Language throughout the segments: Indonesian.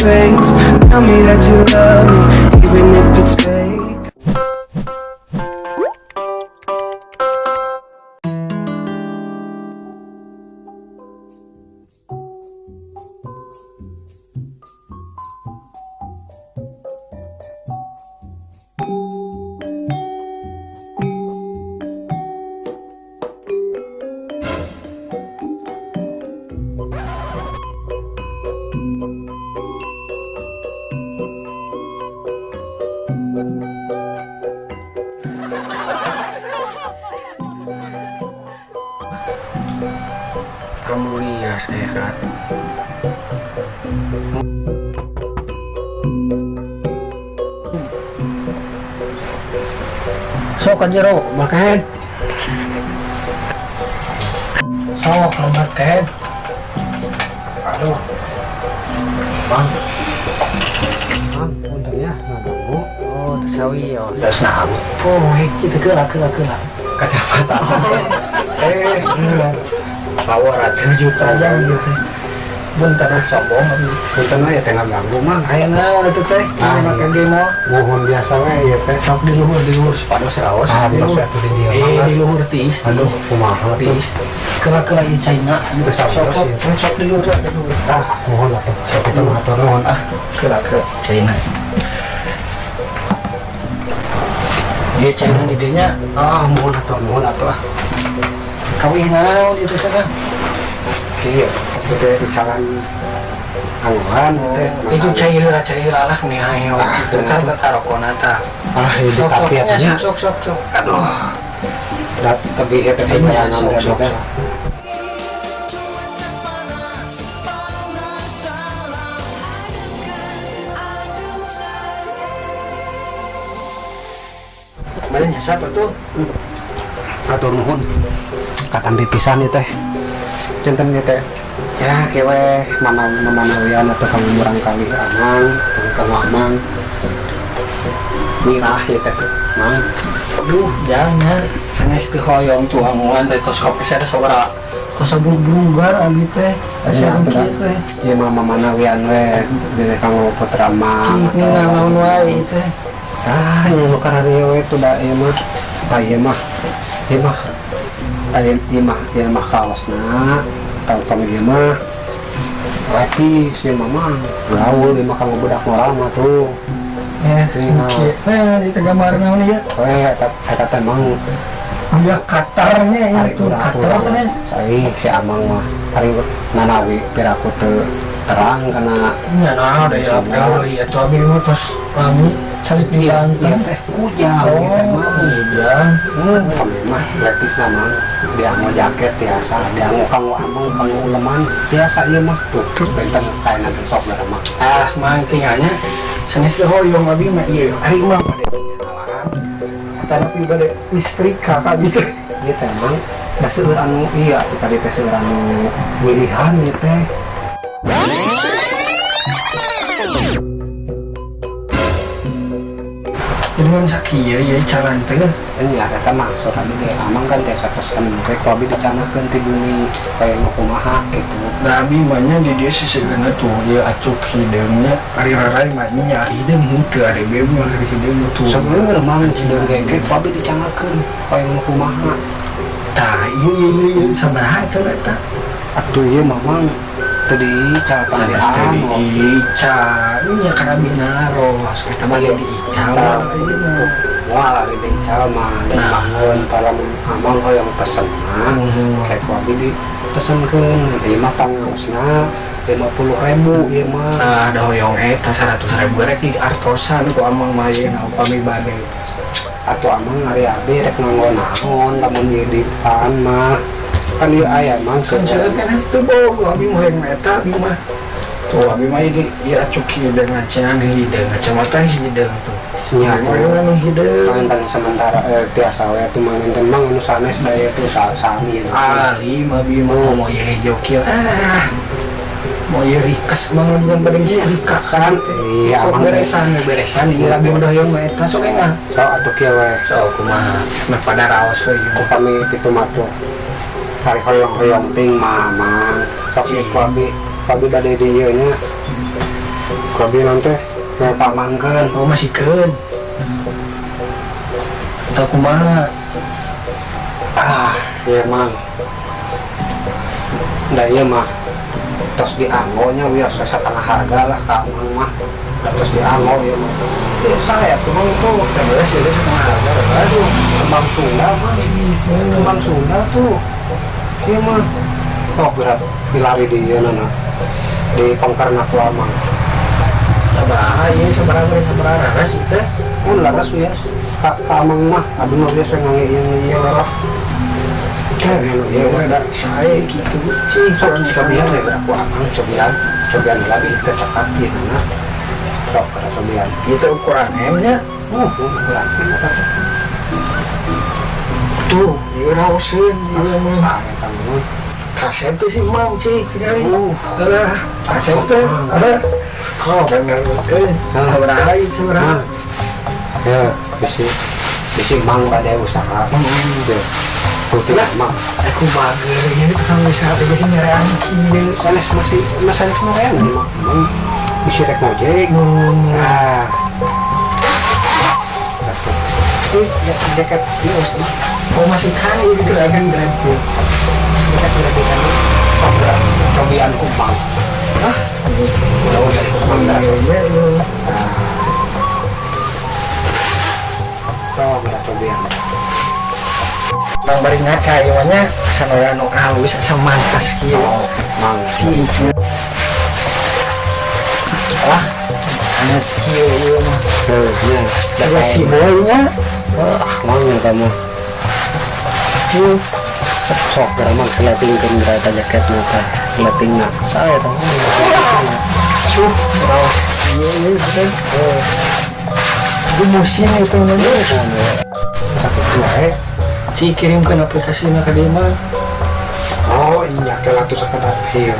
face. Tell me that you love me, even if it's fake. Alhamdulillah sehat. Sok kan jero makan. Sok makan. Aduh. Bang. Bang, untungnya nggak ganggu. Oh, tersawi ya. Udah senang. Oh, kita gerak. Kacamata. Power 1 juta aja gitu. Bentar sombong bentar ya tengah ganggu mah ayeuna itu teh makan game mohon biasa we ya teh sok di luhur sepados raos di luhur tiis aduh kumaha tiis kela-kela ieu China sok di luhur mohon atuh sok kita matur nuhun kela China ieu China di dinya mohon atuh kawin naon itu sana kieu teh jalan angguran teh itu cair lah nih ayo itu teh tarokona tah itu kapiatnya sok aduh dat tapi eta perjalanan teh kemarin nyasap tuh atur nuhun katambi pisan ieu teh janten ieu teh ya kewe mana-manawian atau kamu murang kali amang amang mirah ya teh mang aduh jangan sanes teu hoyong tuh anguan teh tos kopi saya sabaraha tos bulu-bulugar abi teh asa kieu teh ieu mah manawian we jadi kamu putra mah cing naon wae teh nya nu kararieu we tuh da ieu mah ieu mah kaosna tahu kami dia mah rapi si mama gaul dia mah kamu budak orang mah tuh nah di gambar naon ya eta teh mang dia katarnya itu katar sana si amang mah hari nanawi piraku teu terang karena nya nah da ya tuh abi mah tos kami salip pisan teh ujang kami mah lepis nama dia mau jaket biasa dia mau kamu leman biasa ieu mah tuh benten kaina sok da mah mang tinggalnya sanes teh hoyong abi mah ieu ari mah bade kesalahan tapi bade listrik kakak gitu ieu teh mang da seueur anu iya tadi teh seueur anu pilihan ieu teh dengan sakieu ya jalan teh ini ada maksud tadi ge amang kan teh sakesan rek abi dicanakeun ti bumi kayak nu kumaha gitu da abi mah nya di dieu sisegeuna tuh ya acuk hideungnya ari rarai mah nyari hideung henteu ade bebe mah ari hideung tuh sebenarnya mang hideung ge abi dicanakeun kayak nu kumaha tah ieu sabaraha teh eta atuh ieu mah mang tadi ica kan ica ini kan abina ros kita balik di ica wah di ica mah dan bangun kalau amang yang pesen kayak kopi di pesenkeun ieu mah pangosna 50.000 ieu mah ada hoyong eta 100.000 rek di artosan ku amang mah ieu upami bade atuh amang ari abi rek nganggo naon lamun ieu di pan mah kan dia ayam mangkep kan itu bogo abi mah yang meta abi mah tuh abi mah ini ya cuki dengan cenang hideung kacamata hideung tuh nya mana hideung kan sementara tiasa we tuh mangen mang anu sanes daya tuh sami ali abi mah mau ye hejo kieu mau ye rikas mangun dengan badan setrika kan iya amang beresan ieu abi udah yang meta sok enggak sok atuh kieu we sok kumaha mah pada raos we kami kitu mah tuh hari hoyong ting mamang sok si kabi bade di ieu nya Kabi nanti kayak pamangkeun. Oh masih keun. Tak kumaha. Iya mang. Nah iya mah. Tos dianggonya biasa setengah harga lah kamang mah. Tos dianggo ya mah. Ya saya tuh mang tuh. Terus ini setengah harga. Aduh, kembang Sunda mah. Kembang Sunda tuh. Iya mah. Oh berat dilari di nana. Di Pangkarnak Lamang. Sabaraha ieu sabaraha raras itu. Mun laras ya. Kamang mah. Aduh mah biasa ngangge lah. Ya ada saya gitu sih. Cobian ya aku amang cobian lagi kita cakap gitu nah. Sok kada cobian. Itu ukuran M-nya. Ukuran kita Tuh, ieu raoseun ieu mah. tamu. Kaset tuh sih mang cik tinggal. Kaset tuh ada. Oh, bener betul. Sabaraha ieu sabaraha. Ya, bisi mang pada usaha. Putih mang. Aku bager ini tukang usaha teh geus nyerang kieu. Sanes masih kemarin mang. Bisi rek ngojek. Dekat ini Ustaz. Oh masih kaya gitu kan berarti. Dekat kan. Cobian kupang. Udah Oh, udah cobian. Bang bari ngaca ieu mah nya sanora nu halus samantas kieu. Mang. Anak kieu ieu mah. Ya. Ada si boynya. Mang ya kamu. Sok garamang seletingkeun berata jaketna teh. Seletingna. Saya tahu. Raos ieu betul. Itu musim itu namanya. Si kirimkan aplikasinya ke dia mah. Oh iya, kalau tuh sekedar hil.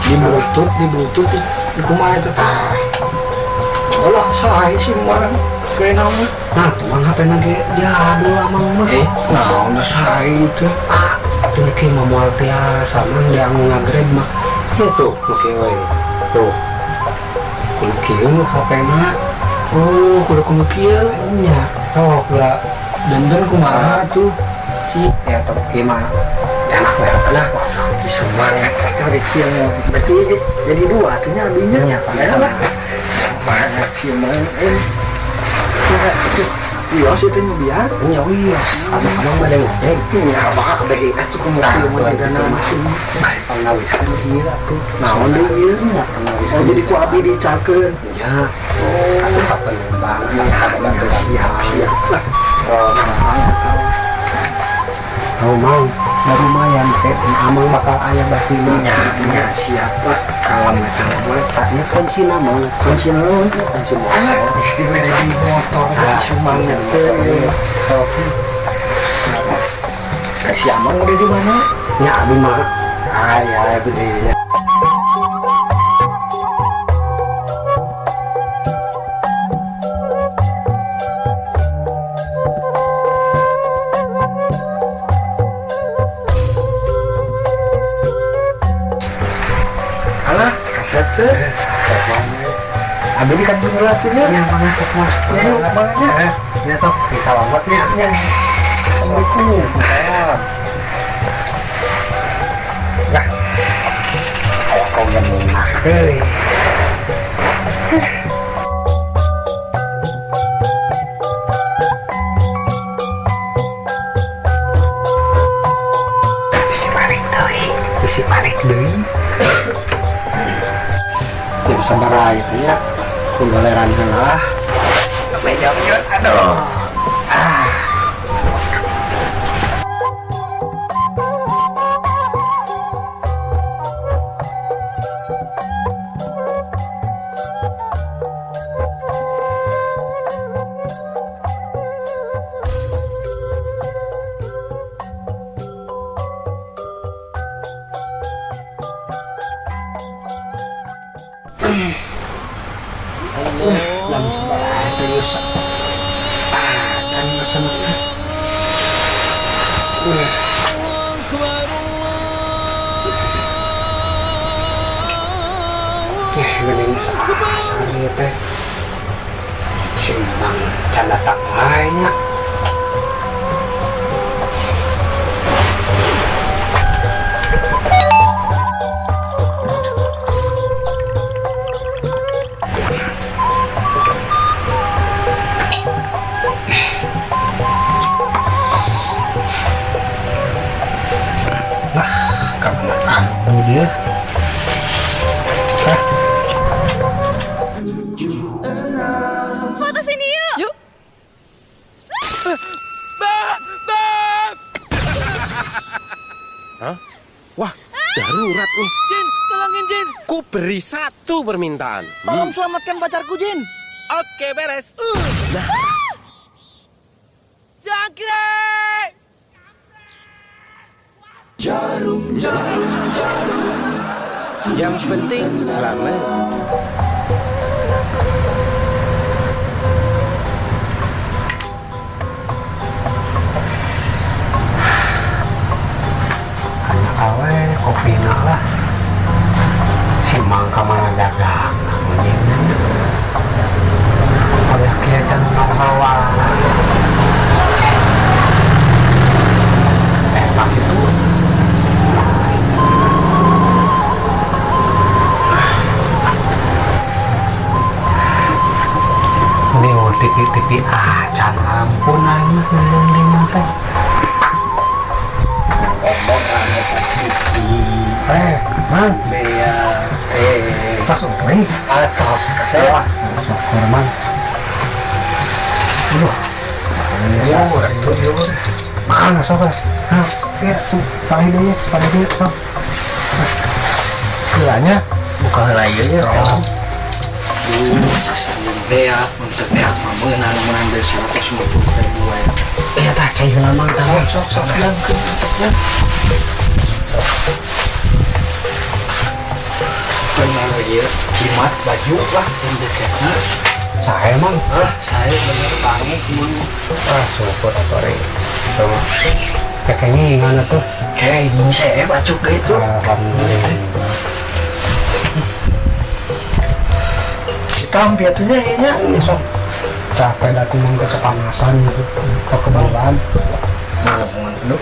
Di bluetooth di kumaha itu teh. Olah saha sih mah keren nama. Nah, teman HP nage jadul amang mah. Nah, udah saha itu. Atuh ke mamual tiasa mang yang ngagreb mah. Itu, oke we. Tuh. Kudu kieu HP na. Oh, kudu kudu kieu. Nya. Oh, lah Dan kumaha tuh. si ya tapi mah enak we lah. Semangat cari kieu. Berarti jadi dua atunya lebihnya. Nya lah. Semangat sih mah. Iya sih itu biar. Nya iya. Abang ada ngojek. Iya, apa deh itu kemudian mau dana macam. Pangawis kan iya tuh. Naon deui ieu? Pangawis. Oh jadi ku abdi dicakeun. Ya. Oh, asup penumpang. Siap lah. Oh mau, lumayan teh. Amang bakal aya berarti Nya siap lah. kalem eta boleh taknya kunci nama Kunci naon? kunci motor. Mesti bere di motor semangat teh. Si Amang udah di mana? Nya abi mah aya gede nya. Alah, kaset teh. Abi di kantor latihnya. Yang mana sok mas? Ya, makanya. Ya sok disalamatnya. Assalamualaikum. Nah, kayak kau genah. Hei. Bisi balik deui. Ya bisa barai ya. Kudoleran heula. Meja aduh. Lam sebelah terus. Dan kesana teh. geuning asar ieu teh. Si Mang can datang wae nya. Dia Foto sini yuk. Yuk. Hah? Wah, darurat nih. Jin, tolongin Jin. Ku beri satu permintaan. Tolong selamatkan pacarku Jin. Oke, beres. Nah, Jangkrik. yang penting selamat. hanya awe kopi lah. Si Mang kamana dagang namanya. Oleh kia can hawa. Enak itu. Ini mau tipi-tipi acan ampun aing mah ngelinding teh. Mang, Bea pas upeng. atas saya Syukur mang. Aduh. ya itu dia Mana sok? Nah, ya, pakai dia, sok. Kiranya bukan lain ya Bea untuk Bea mengenal mengambil 150.000 ya ya tak cai heula mang tah. sok yang ke ya pernah ya jimat baju lah yang dekatnya Sae mang. saya bener banget dulu Syukur atore. Sama. Kekengingan atuh. kayak ini saya baju gitu Alhamdulillah. hitam biatunya ini Sok. Capek datang mang ke kepanasan gitu. Ke kebanggaan. lu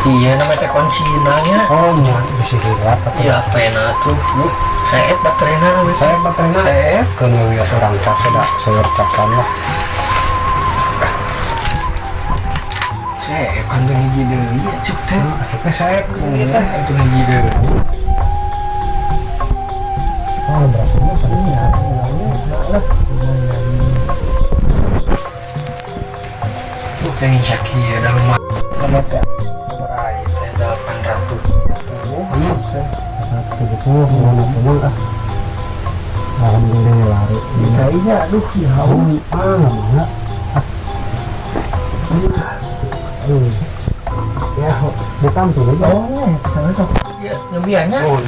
iya namanya teh konsinanya Oh, nya bisa hirat atuh. iya pena tuh lu saya baterainya namanya Saya baterainya. saya Kena wios orang cas sudah sayur casan lah. saya kan tuh hiji deui ya cuk teh Kita saya kita itu hiji deui Oh, berarti ini tadi ya. Jangan sakit dalam kalau teh berai teh 800 Oh, iya. Begitu, mana pun ah. Alhamdulillah lari. kayaknya aduh ya Mana? Ya, ditampil aja. oh ya ngebianya Oh,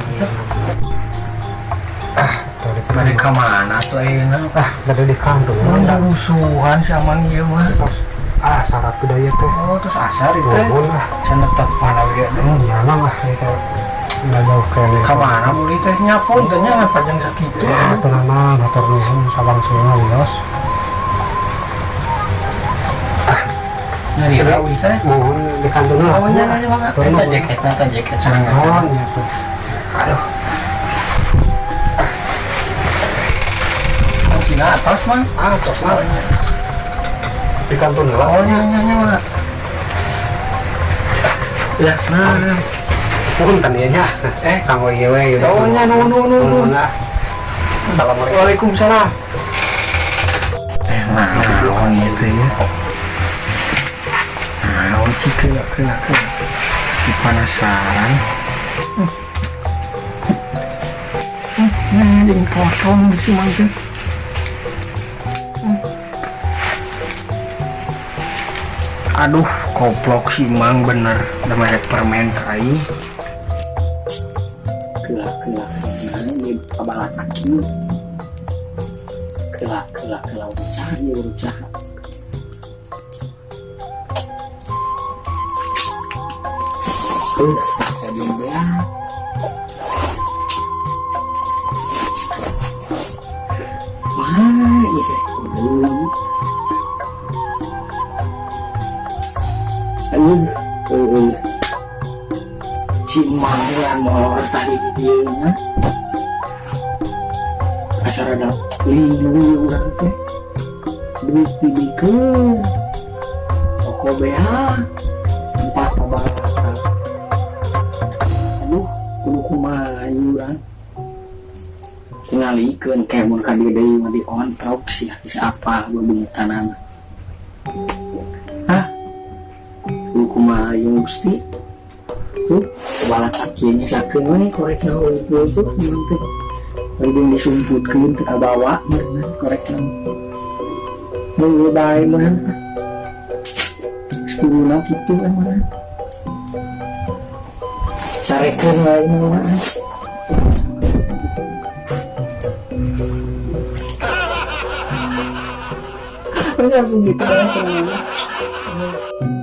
mereka mana tuh enak ada di kantor. ada rusuhan sama dia mah Syarat budaya teh. oh terus asar itu Nuhun lah. saya tetap mana dia Jangan lah itu. Nggak jauh kene. kemana mulai teh nyapun ternyata panjang sakit Ya, tenang mah, motor nuhun sabang semua wios. nyari rawi teh Nuhun di kantor lah. oh nyari banget eta jaket sarang Oh, ya tuh. aduh Cina atas mah Tos lah. Di kantor lah. oh nyanya mah ya nah Punten ieu nya. Kanggo ieu we. oh nya nu Nuhun lah. Assalamualaikum. Waalaikumsalam nah itu ya nah sih kena dipanasaran ding potong di sini mangga aduh koplok si Mang bener udah merek permen kain kelak nah ini abalat aki kelak ucah ini ucah tadi ya si Mang lamor tadi dia nya asal ada lindung orang teh duit dibikeun toko BH tempat pabata aduh kudu kumaha urang tingalikeun kemun ka dieu deui mah diontrok siapa bebungutanana hah kudu kumaha ieu Gusti tuh balak akinya sakeun we korek naon itu tuh teh langsung disumputkeun teu kabawa bener korek naon mun bae meureun sepuluh kitu kan meureun sarekeun wae mah langsung gitu kan